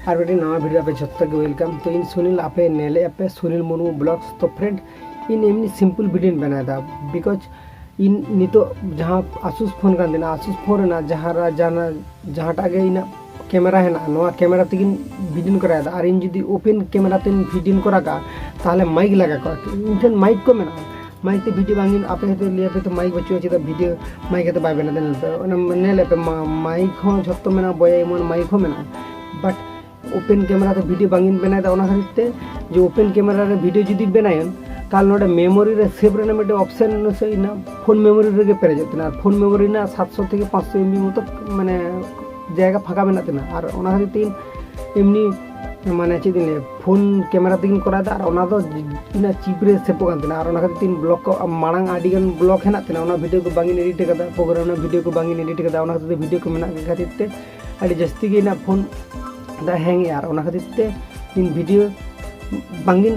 और बेटे नवा वीडियो पे जत्ता के वेलकम। तो इन सुनील आपे नेले आपे सुनील मुर्मू ब्लॉग्स। तो फ्रेंड इन एमनी सिंपल वीडियो बनाया था बिकॉज इन नितो जहाँ आसूस फोन कर देना आसूस फोन ना जहाँ जाना जहाँ टागे इन कैमरा है ना नवा कैमरा तेगिन वीडियो कराया था और इन जुदी ओपन कैमरा तेन वीडियो करा का ताहले माइक लगा का इन ठन माइक को मेना माइक ते वीडियो बांगिन आपे तो लिया पे तो माइक बच्चों चेता वीडियो माइक ते बाय बना देन पे नेले पे माइक हो जत्तो मेना बय एमन माइक हो मेना बट ओपन कैमरा तो वीडियो बांगिन बनाया था ओना खातिर जो ओपन कैमरा रे वीडियो जुदी बनायन ताल नोडे मेमोरी रे सेव रे मिटे ऑप्शन से इना फोन मेमोरी रे पेरेजना फोन मेमोरी ना 700 থেকে 500 एमबी मत माने जायगा फाँका मेना तेना और ओना खातिर तीन एमनी माने चेद दिन फोन कैमरा तीन करा दा और ओना दो इना चिप रे सेव कान तेना और ओना खातिर तीन ब्लॉक को मांग आडी गन ब्लॉक हेना तेना ओना वीडियो को बांगिन एडिट कदा प्रोग्राम ना वीडियो को बांगिन एडिट कदा ओना खातिर वीडियो को मेना खातिर ते आडी जस्ती के इना फोन दा हैंग यार ओना खातिर ते इन वीडियो बांगिन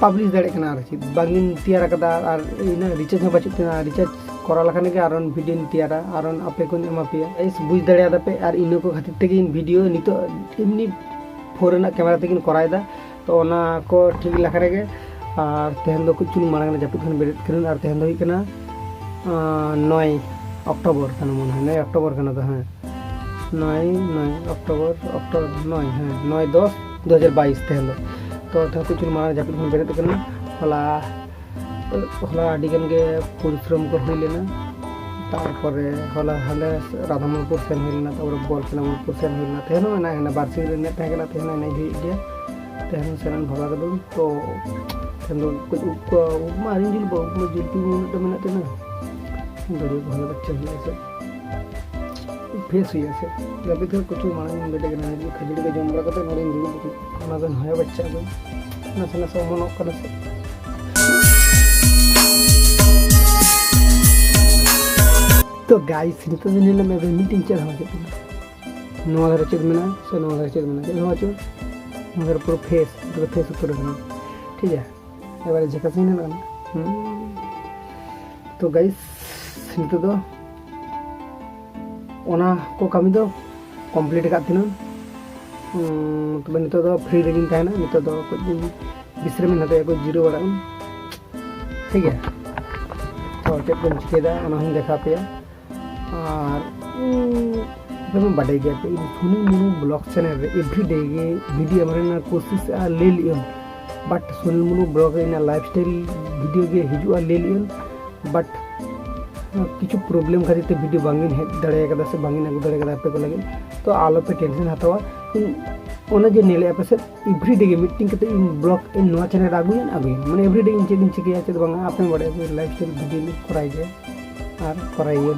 पब्लिश दाड़े कना आर बांगिन तैयार कदा और इना रिचार्ज में बचुतना रिचार्ज करा लखाने के आरन वीडियो तैयारा आरन आपे को एमा पे एस बुझ दाड़े पे और इनो को खातिर ते इन वीडियो नितो एमनी फोन ना कैमरा ते कराय दा तो ओना को ठीक लखारे के और तेहन दो कुछ मांग जापित खन बेरेट करन और तेहन दो कना 9 अक्टोबर कना मन है 9 अक्टोबर कना तो है 9 अक्टोबर 9 है 9/10/2022 तेहन दो तो कुछ मांग जापित खन बेरेट करना होला होला आडिगन के परिश्रम को हुई लेना तारपरे होला हले राधामोहनपुर सेन हुई लेना तारपरे बलकेलामपुर सेन हुई लेना तेहनो ना है ना बारसिंग रे ने तहकना तेहनो नहीं हुई गया तेहनो सेन भगा कदो तो तेहनो कुछ को मारिन जिल बो जिल पी मिनट में तेना दरे भले बच्चे हुए से फेस हुई से जब भी कुछ मांग बेटे के ना खजड़ी के जम बड़ा कते नोरिन दुगु ना गन है बच्चा को ना सना सब मनो कना से तो गाइस नितो दिन में मीटिंग चल रहा है नवा घर चेक में ना से नवा घर चेक में ना नवा चो मगर पूरा फेस ऊपर रखना ठीक है ये वाले जगह से ना तो गाइस नितो दो ओना को कमी दो कंप्लीट का थिन तो नितो दो फ्री रेगिंग था ना नितो दो कुछ बिसरे में ना को जीरो बड़ा ठीक है तो चेक बन चिकेदा ओना हम देखा पे और मैं बढ़े गया पे सुनी मुनु ब्लॉग चैनल रे एवरीडे के वीडियो हमारे ना कोशिश ले लियन बट सुनी मुनु ब्लॉग इन लाइफस्टाइल वीडियो के हिजुआ ले लियन बट किछु प्रॉब्लम खातिर ते वीडियो बांगिन हे दड़े कदा से बांगिन अगु दड़े कदा पे को लगे तो आलो पे टेंशन हतवा इन ओना जे नेले पे से एवरीडे के मीटिंग कते इन ब्लॉग इन नवा चैनल आगुयन माने एवरीडे इन चेकिन चिकिया चेद बांगा आपने बड़े लाइफस्टाइल वीडियो कराई गए और कराइए